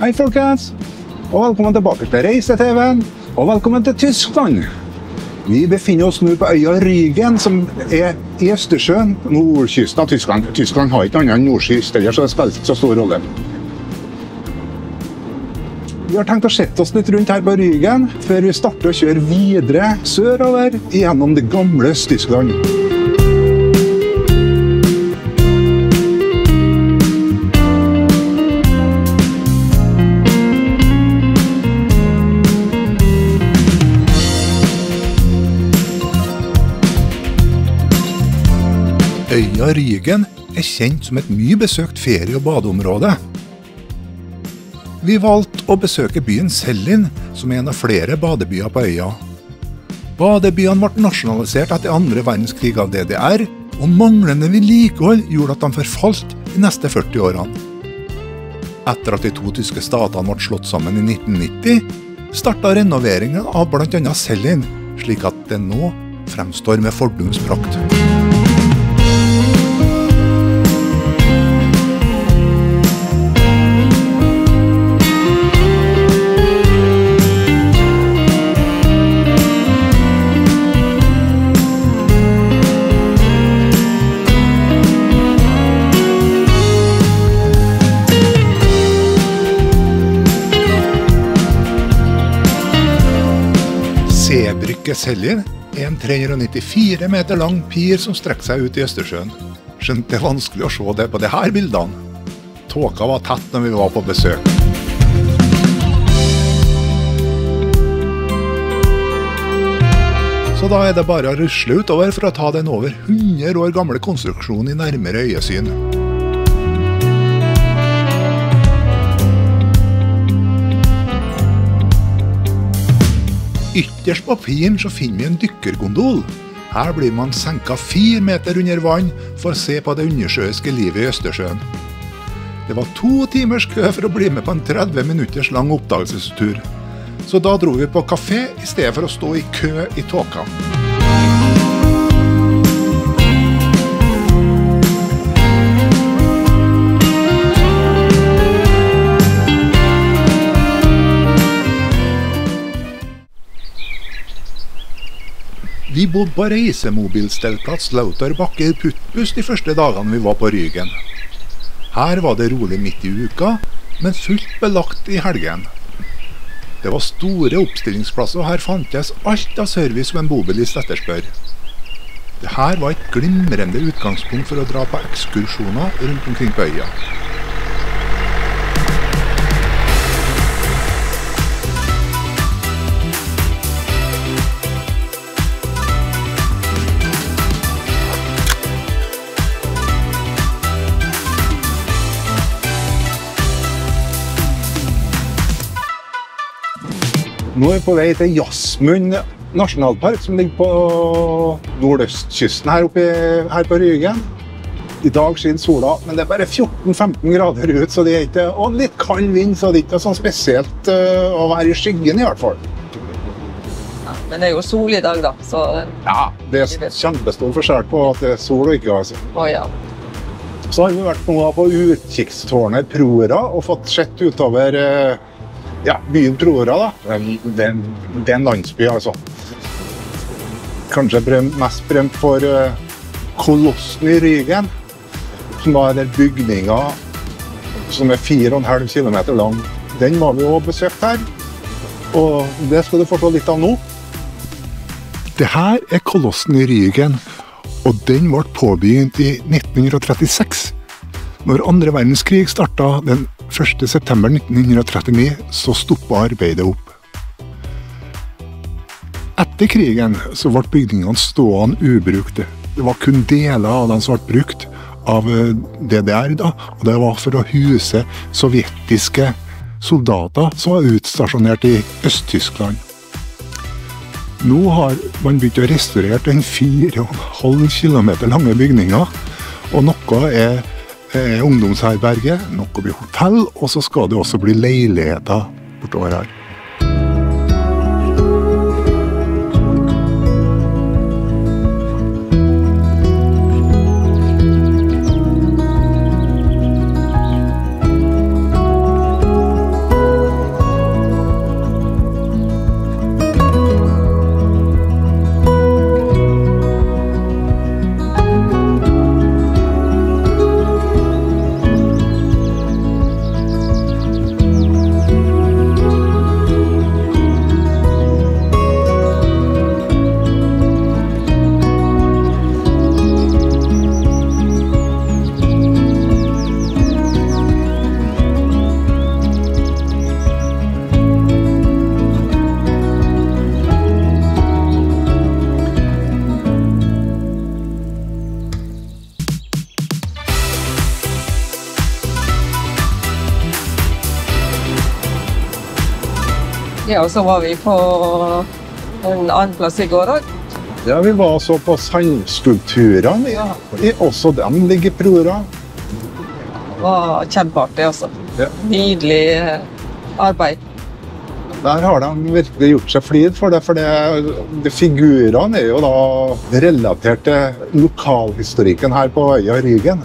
Hei folkens, og velkommen tilbake til Reise-TV-en, og velkommen til Tyskland. Vi befinner oss nå på øya Rügen, som er i Østersjøen, nordkysten av Tyskland. Tyskland har ikke annet enn nordkyst, ellers så det spiller ikke så stor rolle. Vi har tenkt å sette oss litt rundt her på Rügen, før vi starter å kjøre videre sørover gjennom det gamle Tyskland. Øya Rügen er kjent som et mye besøkt ferie- og badeområde. Vi valgte å besøke byen Sellin, som er en av flere badebyer på øya. Badebyene ble nasjonalisert etter andre verdenskrig av DDR, og manglende vedlikehold gjorde at de forfalt de neste 40 årene. Etter at de to tyske statene ble slått sammen i 1990, startet renoveringen av blant annet Sellin, slik at det nå fremstår med fordums prakt. Seebrücke Sellin er en 394 meter lang pir som strekker seg ut i Østersjøen. Skjønt det er vanskelig å se det på disse bildene. Tåka var tett når vi var på besøk. Så da er det bare å rusle utover for å ta den over 100 år gamle konstruksjonen i nærmere øyesyn. Ytterst på piren så finner vi en dykkergondol. Her blir man senket 4 meter under vann for å se på det undersjøiske livet i Østersjøen. Det var 2 timers kø for å bli med på en 30 minutters lang oppdagelsestur. Så da dro vi på kafé i stedet for å stå i kø i tåka. Vi bodde på reisemobilstellplass Lauterbakke i Puttbus de første dagene vi var på Rügen. Her var det rolig midt i uka, men fullt belagt i helgen. Det var store oppstillingsplasser, og her fantes alt av service som en bobilist etterspør. Dette var et glimrende utgangspunkt for å dra på ekskursjoner rundt omkring på øya. Nå er vi på vei til Jasmund nasjonalpark, som ligger på nordøstkysten her på Rügen. I dag skinner sola, men det er bare 14-15 grader ut, så det er ikke, og litt kald vind, så det er ikke sånn spesielt å være i skyggen i hvert fall. Ja, men det er jo sol i dag da, så... Ja, det er kjempestor forskjell på at det er sol og ikke, altså. Ja. Så har vi vært på utkikkstårnet Prora og fått sett utover byen Prora da. Det er en landsby, altså. Kanskje mest berømt for Kolossen i Rügen, som var en bygning som er 4,5 kilometer lang. Den var vi også besøkt her, og det skal du få se litt av nå. Dette er Kolossen i Rügen, og den ble påbegynt i 1936. Når andre verdenskrig startet den 1. september 1939, så stoppet arbeidet opp. Etter krigen så ble bygningene stående ubrukte. Det var kun deler av dem som ble brukt av DDR da, og det var for å huse sovjetiske soldater som var utstasjonert i Øst-Tyskland. Nå har man begynt å restaurere den 4,5 kilometer lange bygninger, og noe er ungdomsherberge, noe blir hotell, og så skal det også bli leiligheter bortover her. Ja, og så var vi på en annen plass I går også. Ja, vi var så på sandskulpturene. Ja. Også dem ligger I Prora. Det var kjempeartig også. Ja. Nydelig arbeid. Der har de virkelig gjort seg flid for det, de figurene jo da relatert til lokalhistorikken her på øya Rygen.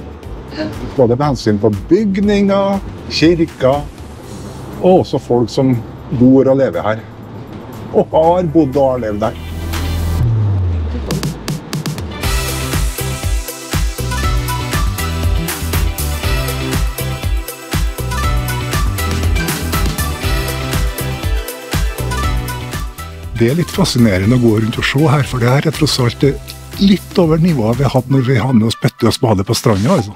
Både med hensyn på bygninger, kirker, og også folk som bor og lever her. Og har bodd og har levd der. Det litt fascinerende å gå rundt og se her, for det her tross alt litt over nivået vi hadde når vi hadde med oss spytte og spade på stranda, altså.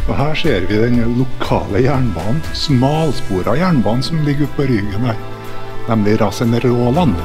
Og her ser vi den lokale jernbanen, smalsporet jernbanen som ligger oppe på Rygen her, nemlig Rasen Råland.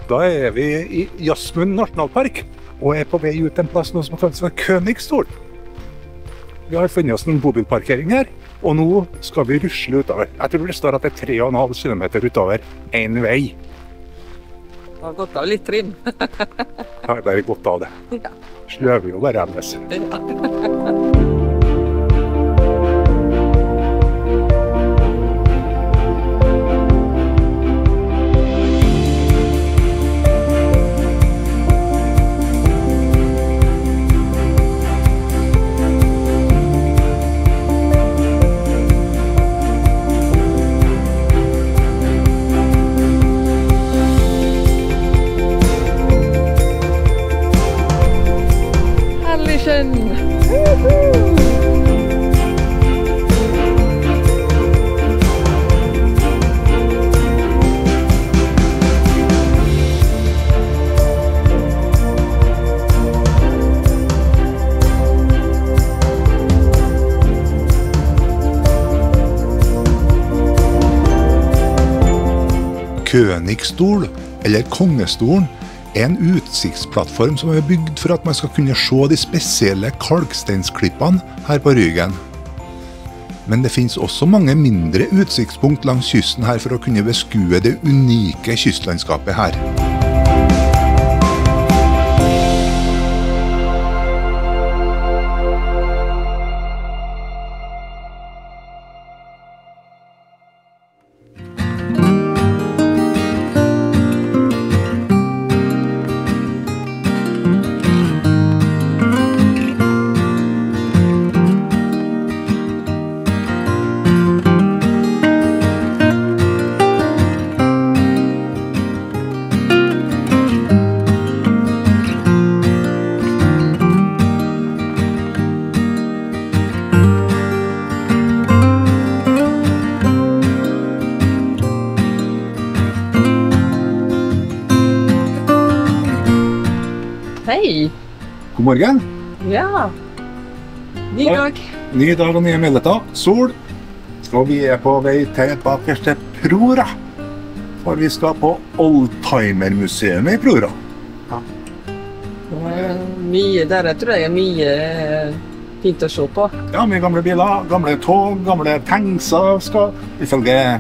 Da vi I Jasmund Nasjonalpark, og på vei ut en plass nå som kalles for Königsstol. Vi har funnet oss en bobilparkering her, og nå skal vi rusle utover. Jeg tror det står at det 3,5 kilometer utover en vei. Det har gått av litt trim. Jeg har bare gått av det. Ja. Sløver jo bare ellers. Ja. Königsstol, eller Kongestolen, en utsiktsplattform som bygd for at man skal kunne se de spesielle kalksteinsklippene her på Rygen. Men det finnes også mange mindre utsiktspunkt langs kysten her for å kunne beskue det unike kystlandskapet her. Hei! God morgen! Ja! Ny dag! Ny dag og nye muligheter. Sol. Og vi på vei tilbake til Prora. For vi skal på Oldtimermuseet I Prora. Ja. Mye der, tror jeg mye fint å se på. Ja, mye gamle biler, gamle tog, gamle tankser, skal ifølge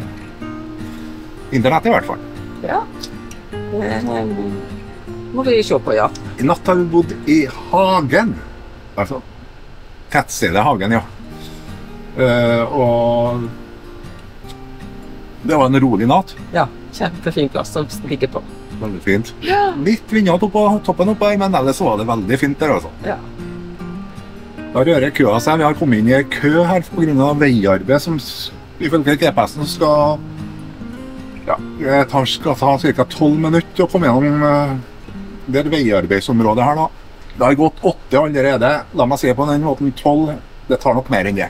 internett I hvert fall. Ja. Må vi se på, ja. I natt har vi bodd I Hagen. Altså, tettstedet Hagen, ja. Og det var en rolig natt. Ja, kjempefin plass som ligger på. Veldig fint. Ja. Litt vinder på toppen oppe, men ellers var det veldig fint der, altså. Ja. Da rører køa seg. Vi har kommet inn I kø her på grunn av veiarbeid som ifølge GPS-en skal ta ca. 12 minutter å komme gjennom det veiarbeidsområdet her da. Det har gått 8 allerede. La meg si på den måten 12. Det tar nok mer enn det.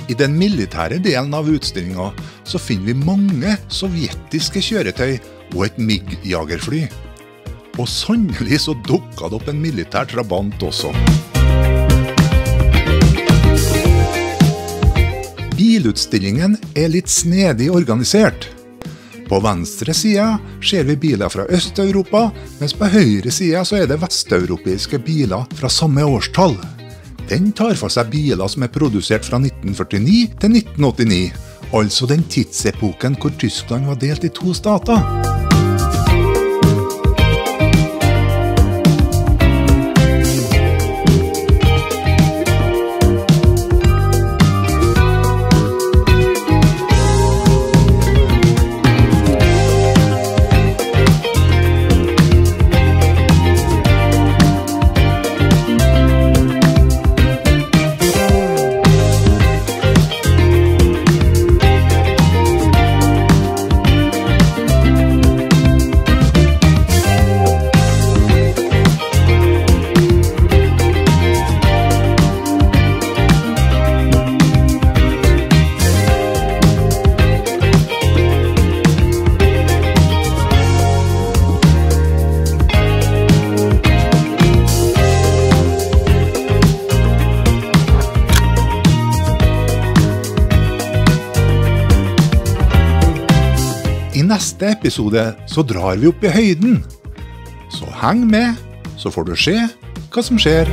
I den militære delen av utstillingen så finner vi mange sovjetiske kjøretøy og et MiG-jagerfly. Og sannelig så dukket det opp en militær trabant også. Bilutstillingen er litt snedig organisert. På venstre side ser vi biler fra Øst-Europa, mens på høyre side så er det vesteuropeiske biler fra samme årstall. Den tar for seg biler som er produsert fra 1949 til 1989, altså den tidsepoken hvor Tyskland var delt i 2 stater. I neste episode så drar vi opp i høyden. Så heng med, så får du se hva som skjer.